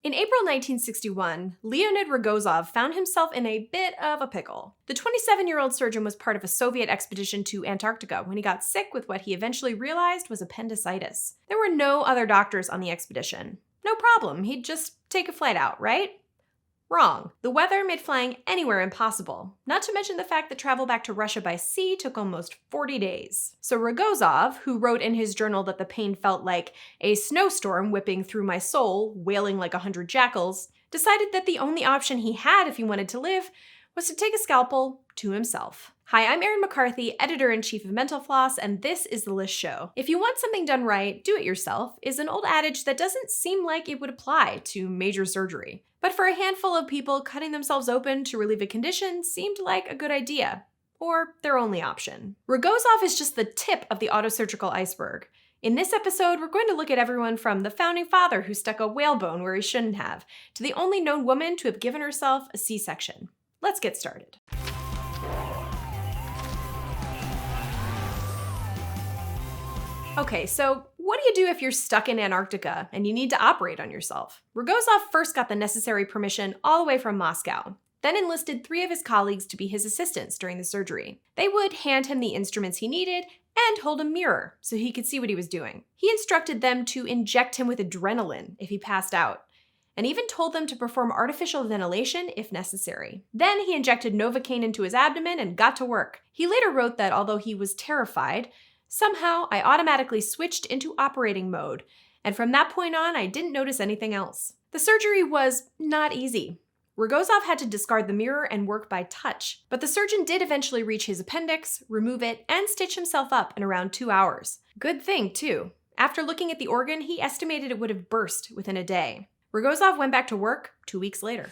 In April 1961, Leonid Rogozov found himself in a bit of a pickle. The 27-year-old surgeon was part of a Soviet expedition to Antarctica when he got sick with what he eventually realized was appendicitis. There were no other doctors on the expedition. No problem, he'd just take a flight out, right? Wrong. The weather made flying anywhere impossible, not to mention the fact that travel back to Russia by sea took almost 40 days. So Rogozov, who wrote in his journal that the pain felt like a snowstorm whipping through my soul, wailing like 100 jackals, decided that the only option he had if he wanted to live was to take a scalpel to himself. Hi, I'm Erin McCarthy, editor-in-chief of Mental Floss, and this is The List Show. If you want something done right, do it yourself is an old adage that doesn't seem like it would apply to major surgery. But for a handful of people, cutting themselves open to relieve a condition seemed like a good idea, or their only option. Rogozov is just the tip of the autosurgical iceberg. In this episode, we're going to look at everyone from the founding father who stuck a whalebone where he shouldn't have, to the only known woman to have given herself a C-section. Let's get started. Okay, so what do you do if you're stuck in Antarctica and you need to operate on yourself? Rogozov first got the necessary permission all the way from Moscow, then enlisted 3 of his colleagues to be his assistants during the surgery. They would hand him the instruments he needed and hold a mirror so he could see what he was doing. He instructed them to inject him with adrenaline if he passed out, and even told them to perform artificial ventilation if necessary. Then he injected Novocaine into his abdomen and got to work. He later wrote that although he was terrified, somehow I automatically switched into operating mode, and from that point on, I didn't notice anything else. The surgery was not easy. Rogozov had to discard the mirror and work by touch, but the surgeon did eventually reach his appendix, remove it, and stitch himself up in around 2 hours. Good thing, too. After looking at the organ, he estimated it would have burst within a day. Rogozov went back to work 2 weeks later.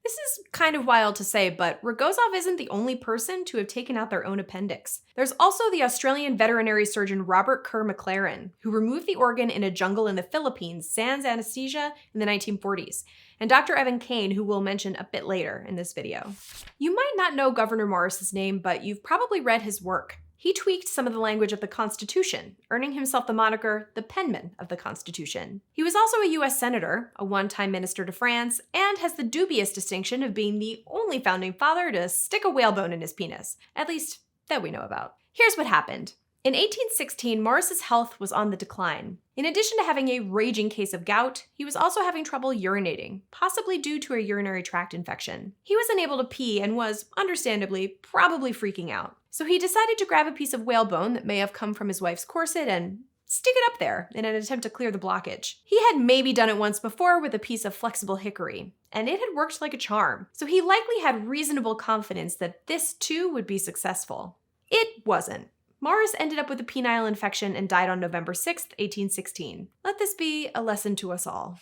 This is kind of wild to say, but Rogozov isn't the only person to have taken out their own appendix. There's also the Australian veterinary surgeon Robert Kerr McLaren, who removed the organ in a jungle in the Philippines sans anesthesia in the 1940s, and Dr. Evan Kane, who we'll mention a bit later in this video. You might not know Gouverneur Morris's name, but you've probably read his work. He tweaked some of the language of the Constitution, earning himself the moniker the penman of the Constitution. He was also a US Senator, a one-time minister to France, and has the dubious distinction of being the only founding father to stick a whalebone in his penis, at least that we know about. Here's what happened. In 1816, Morris's health was on the decline. In addition to having a raging case of gout, he was also having trouble urinating, possibly due to a urinary tract infection. He was unable to pee and was, understandably, probably freaking out. So he decided to grab a piece of whalebone that may have come from his wife's corset and stick it up there in an attempt to clear the blockage. He had maybe done it once before with a piece of flexible hickory, and it had worked like a charm. So he likely had reasonable confidence that this too would be successful. It wasn't. Morris ended up with a penile infection and died on November 6, 1816. Let this be a lesson to us all.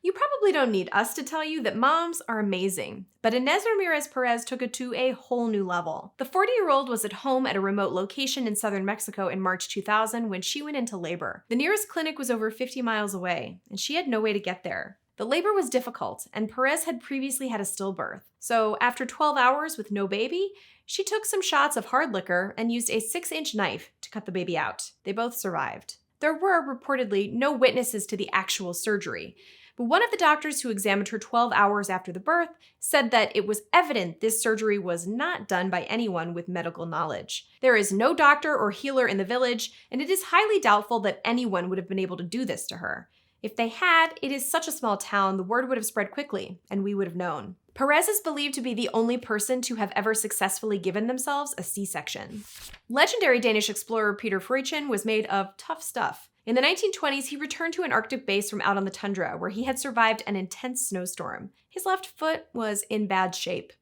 You probably don't need us to tell you that moms are amazing, but Inés Ramírez Pérez took it to a whole new level. The 40-year-old was at home at a remote location in southern Mexico in March 2000 when she went into labor. The nearest clinic was over 50 miles away, and she had no way to get there. The labor was difficult, and Pérez had previously had a stillbirth. So after 12 hours with no baby, she took some shots of hard liquor and used a 6-inch knife to cut the baby out. They both survived. There were reportedly no witnesses to the actual surgery, but one of the doctors who examined her 12 hours after the birth said that it was evident this surgery was not done by anyone with medical knowledge. There is no doctor or healer in the village, and it is highly doubtful that anyone would have been able to do this to her. If they had, it is such a small town, the word would have spread quickly, and we would have known. Pérez is believed to be the only person to have ever successfully given themselves a C-section. Legendary Danish explorer Peter Freuchen was made of tough stuff. In the 1920s, he returned to an Arctic base from out on the tundra, where he had survived an intense snowstorm. His left foot was in bad shape.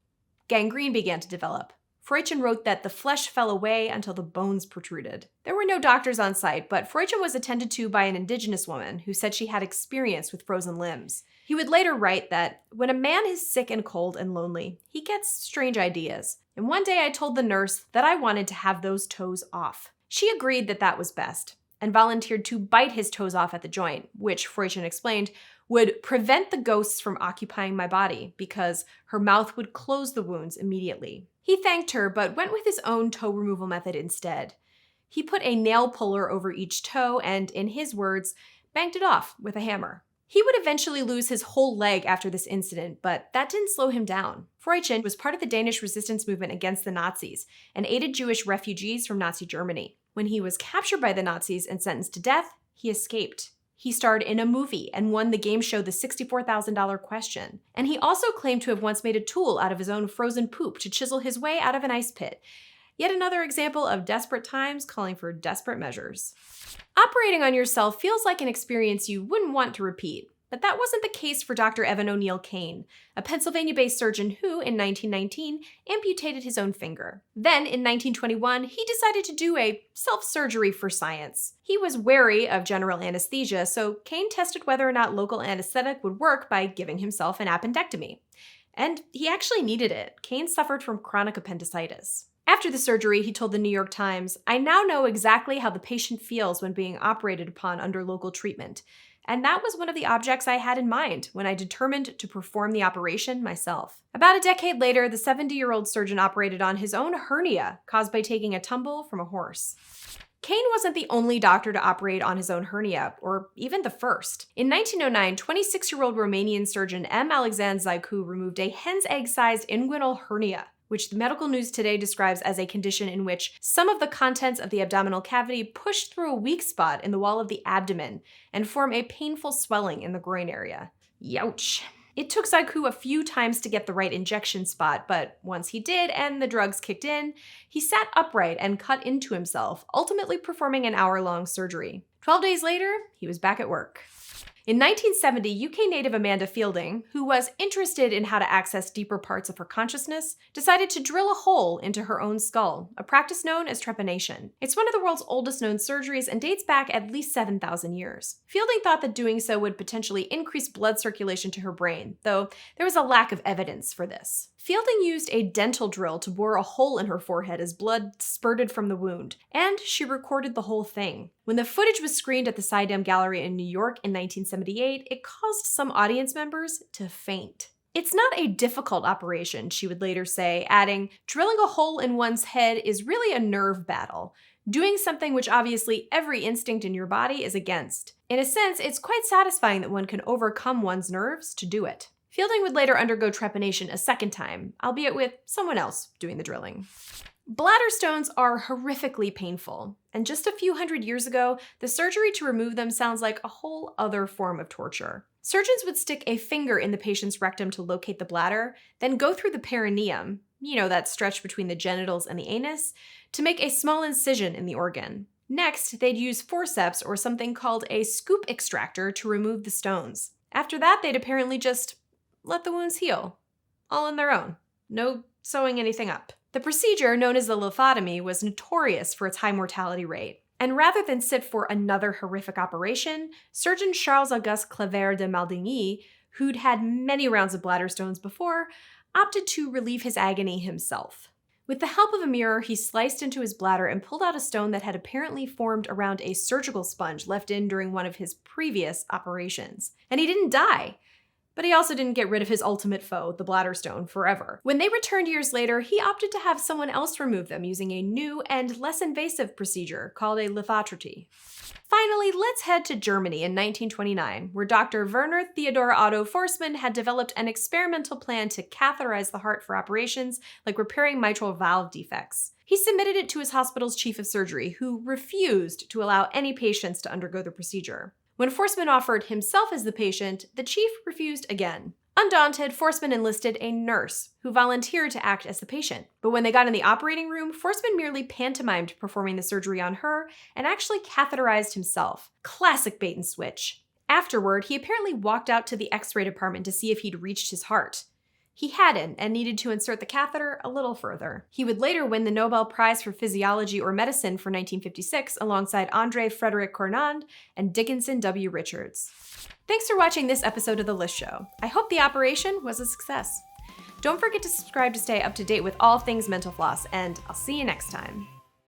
Gangrene began to develop. Freuchen wrote that the flesh fell away until the bones protruded. There were no doctors on site, but Freuchen was attended to by an indigenous woman who said she had experience with frozen limbs. He would later write that, when a man is sick and cold and lonely, he gets strange ideas. And one day I told the nurse that I wanted to have those toes off. She agreed that that was best, and volunteered to bite his toes off at the joint, which, Freuchen explained, would prevent the ghosts from occupying my body because her mouth would close the wounds immediately. He thanked her, but went with his own toe removal method instead. He put a nail puller over each toe and, in his words, banked it off with a hammer. He would eventually lose his whole leg after this incident, but that didn't slow him down. Freuchen was part of the Danish resistance movement against the Nazis and aided Jewish refugees from Nazi Germany. When he was captured by the Nazis and sentenced to death, he escaped. He starred in a movie and won the game show The $64,000 Question. And he also claimed to have once made a tool out of his own frozen poop to chisel his way out of an ice pit. Yet another example of desperate times calling for desperate measures. Operating on yourself feels like an experience you wouldn't want to repeat. But that wasn't the case for Dr. Evan O'Neill Kane, a Pennsylvania-based surgeon who, in 1919, amputated his own finger. Then, in 1921, he decided to do a self-surgery for science. He was wary of general anesthesia, so Kane tested whether or not local anesthetic would work by giving himself an appendectomy. And he actually needed it. Kane suffered from chronic appendicitis. After the surgery, he told the New York Times, "I now know exactly how the patient feels when being operated upon under local treatment. And that was one of the objects I had in mind when I determined to perform the operation myself." About a decade later, the 70-year-old surgeon operated on his own hernia caused by taking a tumble from a horse. Kane wasn't the only doctor to operate on his own hernia, or even the first. In 1909, 26-year-old Romanian surgeon Alexandre Fzaicou removed a hen's egg-sized inguinal hernia, which the medical news today describes as a condition in which some of the contents of the abdominal cavity push through a weak spot in the wall of the abdomen and form a painful swelling in the groin area. Youch. It took Fzaicou a few times to get the right injection spot, but once he did and the drugs kicked in, he sat upright and cut into himself, ultimately performing an hour-long surgery. 12 days later, he was back at work. In 1970, UK native Amanda Feilding, who was interested in how to access deeper parts of her consciousness, decided to drill a hole into her own skull, a practice known as trepanation. It's one of the world's oldest known surgeries and dates back at least 7,000 years. Feilding thought that doing so would potentially increase blood circulation to her brain, though there was a lack of evidence for this. Feilding used a dental drill to bore a hole in her forehead as blood spurted from the wound, and she recorded the whole thing. When the footage was screened at the Siddam Gallery in New York in 1978, it caused some audience members to faint. "It's not a difficult operation," she would later say, adding, "Drilling a hole in one's head is really a nerve battle, doing something which obviously every instinct in your body is against. In a sense, it's quite satisfying that one can overcome one's nerves to do it." Feilding would later undergo trepanation a second time, albeit with someone else doing the drilling. Bladder stones are horrifically painful, and just a few hundred years ago, the surgery to remove them sounds like a whole other form of torture. Surgeons would stick a finger in the patient's rectum to locate the bladder, then go through the perineum, that stretch between the genitals and the anus, to make a small incision in the organ. Next, they'd use forceps or something called a scoop extractor to remove the stones. After that, they'd apparently just let the wounds heal, all on their own. No sewing anything up. The procedure, known as the lithotomy, was notorious for its high mortality rate. And rather than sit for another horrific operation, surgeon Charles-Auguste de Maldigny, who'd had many rounds of bladder stones before, opted to relieve his agony himself. With the help of a mirror, he sliced into his bladder and pulled out a stone that had apparently formed around a surgical sponge left in during one of his previous operations. And he didn't die. But he also didn't get rid of his ultimate foe, the bladder stone, forever. When they returned years later, he opted to have someone else remove them using a new and less invasive procedure called a lithotripsy. Finally, let's head to Germany in 1929, where Dr. Werner Theodor Otto Forssmann had developed an experimental plan to catheterize the heart for operations like repairing mitral valve defects. He submitted it to his hospital's chief of surgery, who refused to allow any patients to undergo the procedure. When Forssmann offered himself as the patient, the chief refused again. Undaunted, Forssmann enlisted a nurse who volunteered to act as the patient. But when they got in the operating room, Forssmann merely pantomimed performing the surgery on her and actually catheterized himself. Classic bait and switch. Afterward, he apparently walked out to the X-ray department to see if he'd reached his heart. He hadn't, and needed to insert the catheter a little further. He would later win the Nobel Prize for Physiology or Medicine for 1956 alongside André Frédéric Cournand and Dickinson W. Richards. Thanks for watching this episode of The List Show. I hope the operation was a success. Don't forget to subscribe to stay up to date with all things Mental Floss, and I'll see you next time.